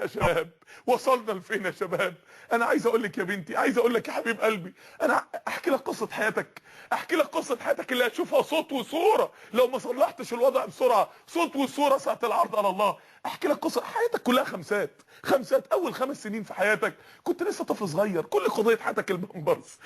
يا شباب، وصلنا لفين يا شباب؟ انا عايز اقول لك يا بنتي، عايز اقول لك يا حبيب قلبي، انا احكي لك قصه حياتك، احكي لك قصه حياتك اللي هتشوفها صوت وصوره لو ما صلحتش الوضع بسرعه، صوت وصوره ساعه العرض على الله. احكي لك قصه حياتك كلها خمسات. اول 5 سنين في حياتك كنت لسه طفل صغير، كل قضيه حياتك البامبرز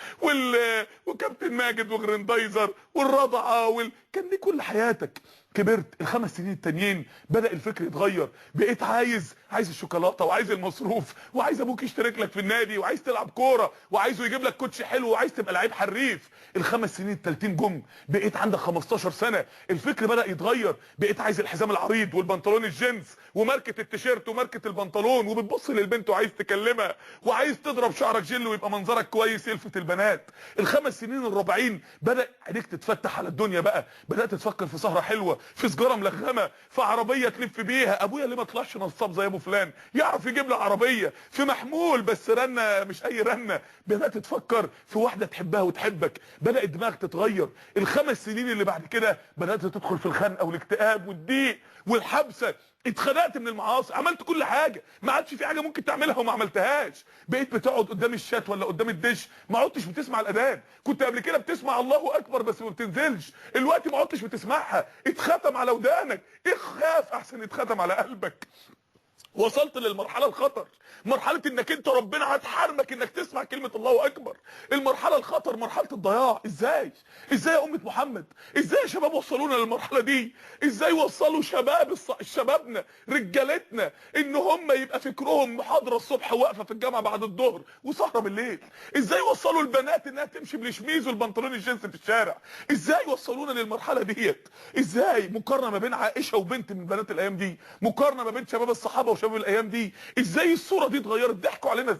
وكابتن ماجد وجريندايزر والرضعه كان دي كل حياتك. كبرت ال5 سنين التانيين بدأ الفكر يتغير، بقيت عايز الشوكولاته وعايز المصروف وعايز ابوك يشترك لك في النادي وعايز تلعب كوره وعايزه يجيب لك كوتش حلو وعايز تبقى لعيب حريف. ال5 سنين التالتين جم، بقيت عندك 15 سنه، الفكر بدأ يتغير، بقيت عايز الحزام العريض والبنطلون الجينز وماركه التيشيرت وماركه البنطلون، وبتبص للبنت وعايز تكلمها وعايز تضرب شعرك جل ويبقى منظرك كويس يلفت البنات. ال5 سنين الرابعين بدأ عينيك تتفتح على الدنيا بقى، بدأت تفكر في سهره حلوه، في سجاره ملغمه، في عربيه تلف بيها، ابويا ليه ما طلعش نصاب زي ابو فلان يعرف يجيب له عربيه، في محمول بس رنه مش اي رنه. بدات تفكر في واحده تحبها وتحبك، بدات دماغك تتغير. ال5 سنين اللي بعد كده بدات تدخل في الخنقه والاكتئاب والضيق والحبسه، اتخنقت من المعاصي، عملت كل حاجه، ما عادش في حاجه ممكن تعملها وما عملتهاش. بقيت بتقعد قدام الشات ولا قدام الدش، ما عدتش بتسمع الاذان. كنت قبل كده بتسمع الله اكبر بس ما بتنزلش، دلوقتي ما عدتش بتسمعها، اتختم على ودانك. اخاف احسن يتختم على قلبك. وصلت للمرحله الخطر، مرحله انك انت ربنا هتحرمك انك تسمع كلمه الله اكبر. المرحله الخطر مرحله الضياع. ازاي يا امه محمد، ازاي يا شباب وصلونا للمرحله دي؟ ازاي وصلوا شبابنا رجالتنا ان هم يبقى فكرهم محاضره الصبح واقفه في الجامعه بعد الظهر وسهره بالليل؟ ازاي وصلوا البنات انها تمشي بالشميز والبنطلون الجينز في الشارع؟ ازاي وصلونا للمرحله ديت؟ ازاي مقارنه ما بين عائشه وبنت من بنات الايام دي، مقارنه ما بين شباب الصحابه وشباب الايام دي، ازاي الصوره دي اتغيرت؟ ضحكوا علينا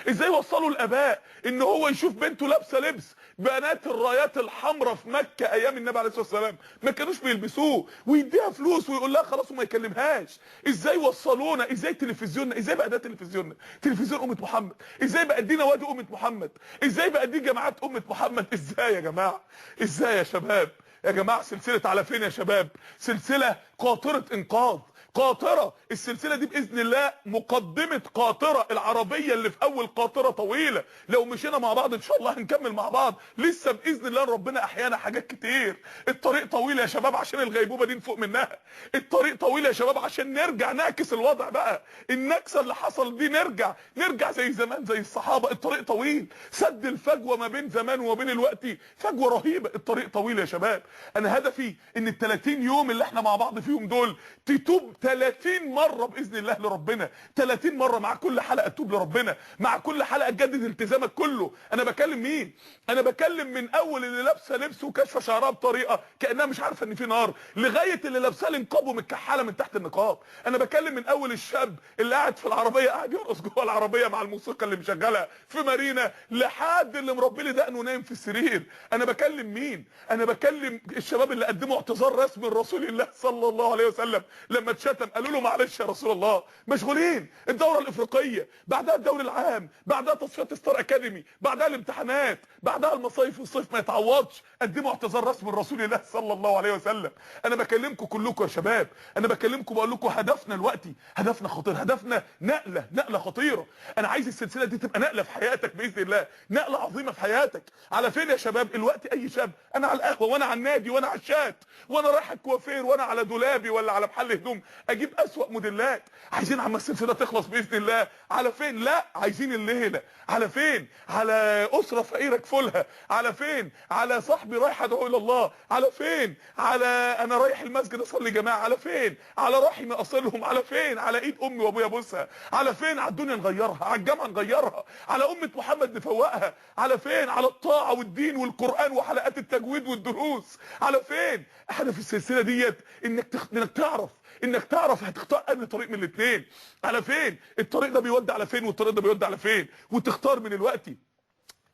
ازاي وصلوا الاباء ان هو يشوف بنته لابسه لبس بنات الرايات الحمراء في مكه ايام النبي عليه الصلاه والسلام ما كانوش بيلبسوه، ويديها فلوس ويقول لها خلاص وما يكلمهاش. ازاي وصلونا؟ ازاي تلفزيوننا، ازاي بقى ده تلفزيوننا، تلفزيون امه محمد، ازاي بقى دي نوادي امه محمد، ازاي بقى دي جماعات امه محمد؟ ازاي يا جماعه؟ ازاي يا شباب؟ يا جماعه سلسله على فين يا شباب؟ سلسله قاطره انقاذ، قاطره. السلسله دي باذن الله مقدمه قاطره، العربيه اللي في اول قاطره طويله، لو مشينا مع بعض ان شاء الله هنكمل مع بعض لسه باذن الله. ربنا احيانا حاجات كتير. الطريق طويل يا شباب عشان الغيبوبه دي نفوق منها، الطريق طويل يا شباب عشان نرجع نعكس الوضع بقى، النكسه اللي حصل دي نرجع زي زمان زي الصحابه. الطريق طويل، سد الفجوه ما بين زمان وما بين الوقت فجوه رهيبه. الطريق طويل يا شباب. انا هدفي ان ال30 يوم اللي احنا مع بعض فيهم دول تتوب 30 مره باذن الله لربنا، 30 مره مع كل حلقه تتوب لربنا، مع كل حلقه تجدد التزامك كله. انا بكلم مين؟ انا بكلم من اول اللي لابسه لبس وكاشفه شعرها بطريقه كانها مش عارفه ان في نار، لغايه اللي لابسه النقاب ومتكحله من تحت النقاب. انا بكلم من اول الشاب اللي قاعد في العربيه قاعد يرقص جوه العربيه مع الموسيقى اللي مشغلها في مارينا، لحد اللي مربي لي دقنه نايم في السرير. انا بكلم مين؟ انا بكلم الشباب اللي قدموا اعتذار رسمي لرسول الله صلى الله عليه وسلم لما اتشتم، قالوا له معلش يا رسول الله مشغولين، الدوره الافريقيه، بعدها الدوري العام، بعدها تصفيات ستار اكاديمي، بعدها الامتحانات، بعدها المصايف والصيف ما يتعوضش. قدموا اعتذار رسمي لرسول الله صلى الله عليه وسلم. انا بكلمكم كلكم يا شباب، انا بكلمكم بقول لكم هدفنا دلوقتي هدفنا خطير، هدفنا نقله خطيره. انا عايز السلسله دي تبقى نقله في حياتك باذن الله، نقله عظيمه في حياتك. على فين يا شباب؟ الوقت اي شاب، انا على القهوه وانا على النادي وانا على الشات وانا رايح الكوافير وانا على دولابي ولا على محل هدوم اجيب اسوأ موديلات. عايزين عم السلسله تخلص باذن الله. على فين؟ لا عايزين الليله. على فين؟ على اسره فقيره كفولها. على فين؟ على صاحبي رايح ادعو الى الله. على فين؟ على انا رايح المسجد اصلي جماعه. على فين؟ على رحمي اصلهم. على فين؟ على ايد امي وابويا بوسها. على فين؟ على الدنيا نغيرها، على الجامعه نغيرها، على امه محمد نفوقها. على فين؟ على الطاعه والدين والقران وحلقات التجويد والدروس. على فين؟ احنا في السلسله ديت انك تعرف هتختار انهي طريق من الاثنين. على فين؟ الطريق ده بيودي على فين والطريق ده بيودي على فين، وتختار من الوقت.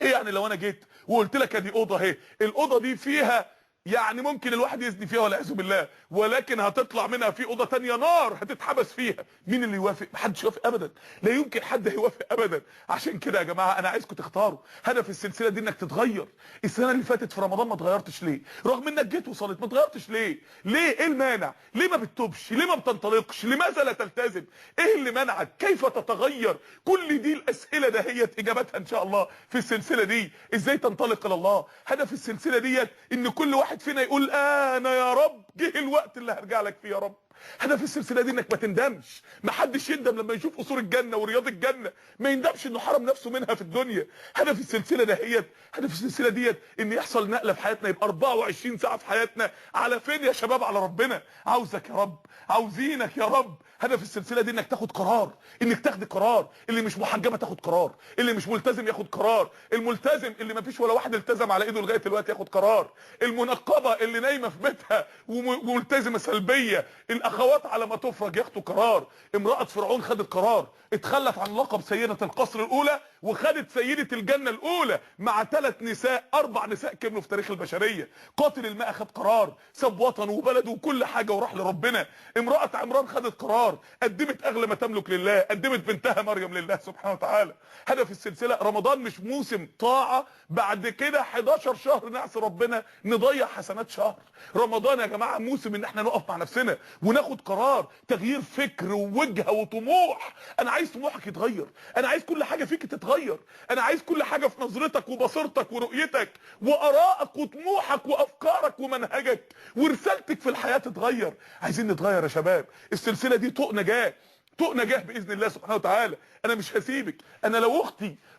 ايه يعني لو انا جيت وقلت لك ادي اوضه اهي، الاوضه دي فيها يعني ممكن الواحد يزني فيها والعياذ بالله، ولكن هتطلع منها في اوضه تانية نار هتتحبس فيها. مين اللي يوافق؟ محدش يوافق ابدا، لا يمكن حد هيوافق ابدا. عشان كده يا جماعه انا عايزكم تختاروا هدف السلسله دي، انك تتغير. السنه اللي فاتت في رمضان ما اتغيرتش ليه؟ رغم انك جيت وصلت ما اتغيرتش ليه؟ ايه المانع؟ ليه ما بتتوبش؟ ليه ما بتنطلقش؟ لماذا لا تلتزم؟ ايه اللي منعك؟ كيف تتغير؟ كل دي الاسئله دهيت اجابتها ان شاء الله في السلسله دي. ازاي تنطلق الى الله؟ هدف السلسله ديت ان كل واحد فينا يقول انا يا رب جه الوقت اللي هرجع لك فيه يا رب. هدف السلسله دي انك ما تندمش. ما حدش يندم لما يشوف قصور الجنه ورياض الجنه، ما يندمش انه حرم نفسه منها في الدنيا. هدف السلسله دهيت، هدف السلسله ديت ان يحصل نقله في حياتنا، يبقى 24 ساعه في حياتنا على فين يا شباب؟ على ربنا. عاوزك يا رب، عاوزينك يا رب. هدف السلسله دي انك تاخد قرار، انك تاخد قرار. اللي مش محجبه تاخد قرار، اللي مش ملتزم ياخد قرار، الملتزم اللي ما فيش ولا واحد التزم على ايده لغايه دلوقتي ياخد قرار، المنقبه اللي نايمه في بيتها وملتزمه سلبيه، الاخوات على ما تفرج ياخدوا قرار. امراه فرعون خدت قرار، اتخلت عن لقب سيده القصر الاولى وخدت سيده الجنه الاولى مع 3 نساء، 4 نساء كملوا في تاريخ البشريه. قاتل الماء خد قرار، ساب وطنه وبلده وكل حاجه وراح لربنا. امراه عمران خدت قرار، قدمت اغلى ما تملك لله، قدمت بنتها مريم لله سبحانه وتعالى. هدف السلسله رمضان مش موسم طاعه بعد كده 11 شهر نعصي ربنا نضيع حسنات شهر. رمضان يا جماعه موسم ان احنا نقف مع نفسنا وناخد قرار، تغيير فكر ووجهه وطموح. انا عايز طموحك يتغير، انا عايز كل حاجه فيك تتغير، انا عايز كل حاجه في نظرتك وبصيرتك ورؤيتك وارائك وطموحك وافكارك ومنهجك ورسالتك في الحياه تتغير. عايزين نتغير يا شباب. السلسله دي طوق نجاه، طوق نجاه باذن الله سبحانه وتعالى. انا مش هسيبك. انا لو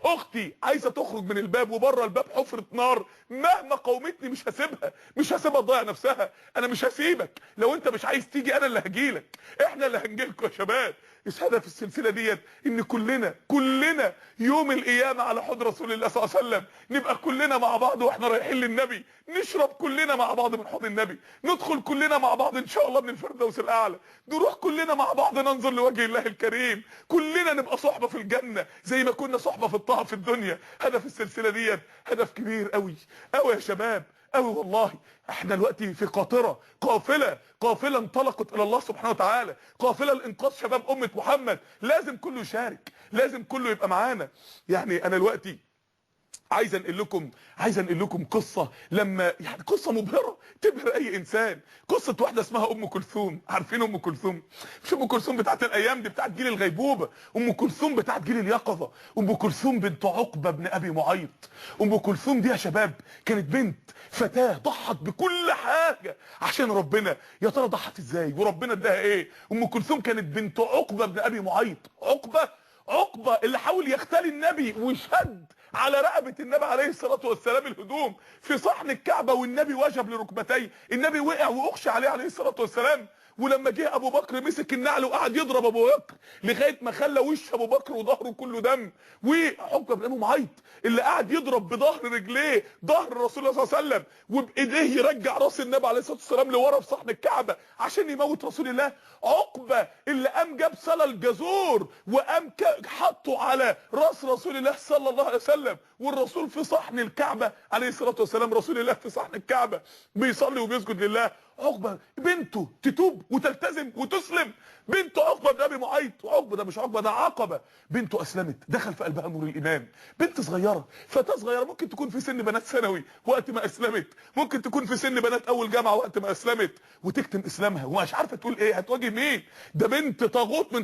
اختي عايزه تخرج من الباب وبره الباب حفره نار، مهما قاومتني مش هسيبها، مش هسيبها تضيع نفسها. انا مش هسيبك. لو انت مش عايز تيجي انا اللي هجيلك، احنا اللي هنجيلكوا يا شباب. هدف السلسله ديت ان كلنا يوم القيامه على حوض رسول الله صلى الله عليه وسلم نبقى كلنا مع بعض واحنا رايحين للنبي، نشرب كلنا مع بعض من حوض النبي، ندخل كلنا مع بعض ان شاء الله من الفردوس الاعلى، نروح كلنا مع بعض ننظر لوجه الله الكريم، كلنا نبقى صحبه في الجنه زي ما كنا صحبه في الطه في الدنيا. هدف السلسله ديت هدف كبير قوي قوي يا شباب، قوي والله. احنا دلوقتي في قافله انطلقت الى الله سبحانه وتعالى، قافله لانقاذ شباب امه محمد. لازم كله يشارك، لازم كله يبقى معانا. يعني انا دلوقتي عايز انقل لكم قصه، لما يعني قصه مبهره تبهر اي انسان. قصه واحده اسمها ام كلثوم. عارفين ام كلثوم؟ مش ام كلثوم بتاعت الايام دي، بتاعت جيل الغيبوبه. ام كلثوم بتاعت جيل اليقظه. ام كلثوم بنت عقبه بن ابي معيط. ام كلثوم دي يا شباب كانت بنت فتاه ضحت بكل حاجه عشان ربنا. يا ترى ضحت ازاي وربنا اداها ايه؟ ام كلثوم كانت بنت عقبه بن ابي معيط. عقبه اللي حاول يختال النبي وشد على رقبه النبي عليه الصلاه والسلام الهدوم في صحن الكعبه، والنبي وجب لركبتيه، النبي وقع واغشى عليه الصلاه والسلام. ولما جه ابو بكر مسك النعل وقعد يضرب ابو بكر لغايه ما خلى وش ابو بكر وظهره كله دم. وعقبه بن ابي معيط اللي قعد يضرب بظهر رجليه ظهر الرسول صلى الله عليه وسلم، وبايديه يرجع راس النبي عليه الصلاه والسلام لورا في صحن الكعبه عشان يموت رسول الله. عقبه اللي قام جاب صلى الجزور وقام حطه على راس رسول الله صلى الله عليه وسلم، والرسول في صحن الكعبه عليه الصلاه والسلام، رسول الله في صحن الكعبه بيصلي وبيسجد لله. عقبه بنته تتوب وتلتزم وتسلم، بنت عقبه بن ابي معيط. وعقبه ده مش عقبه، ده عقبه. بنته اسلمت، دخل في قلبها نور الايمان. بنت صغيره، فتاه صغيره، ممكن تكون في سن بنات ثانوي وقت ما اسلمت، ممكن تكون في سن بنات اول جامعه وقت ما اسلمت، وتكتم اسلامها ومش عارفه تقول ايه، هتواجه مين؟ ده بنت طاغوت من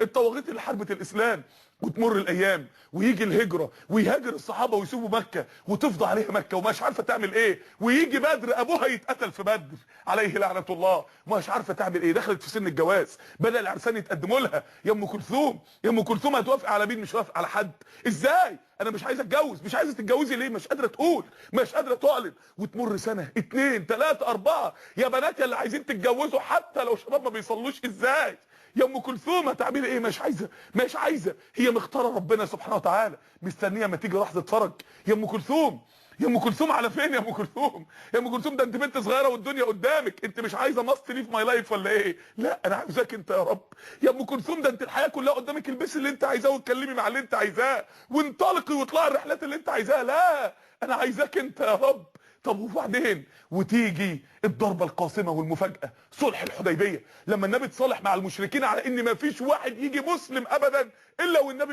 الطواغيت اللي حاربت الاسلام. وتمر الايام ويجي الهجره ويهاجر الصحابه ويسيبوا مكه وتفضى عليها مكه ومش عارفه تعمل ايه، ويجي بدر ابوها يتقتل في بدر عليه لعنه الله، مش عارفه تعمل ايه. دخلت في سن الجواز، بدا العرسان يتقدموا لها. يا ام كلثوم، يا ام كلثوم هتوافق على مين؟ مش هتوافق على حد. ازاي؟ انا مش عايزه اتجوز. مش عايزه تتجوزي ليه؟ مش قادره تقول، مش قادره تعلن. وتمر سنه 2 3 4. يا بنات يا اللي عايزين تتجوزوا حتى لو شباب ما بيصلوش، ازاي؟ يا ام كلثوم هتعملي ايه؟ مش عايزه. هي مختاره ربنا سبحانه وتعالى، مستنيه ما تيجي لحظه فرج. يا ام كلثوم، يا ام كلثوم على فين يا ام كلثوم؟ يا ام كلثوم ده انت بنت صغيره والدنيا قدامك، انت مش عايزه ماست ليف ماي لايف ولا ايه؟ لا انا عاوزاك انت يا رب. يا ام كلثوم ده انت الحياه كلها قدامك، البسي اللي انت عايزاه واتكلمي مع اللي انت عايزاه وانطلقي واطلعي الرحلات اللي انت عايزاها. لا انا عايزاك انت يا رب. طب وبعدين؟ وتيجي الضربه القاصمه والمفاجاه، صلح الحديبيه، لما النبي اتصالح مع المشركين على ان ما فيش واحد يجي مسلم ابدا الا والنبي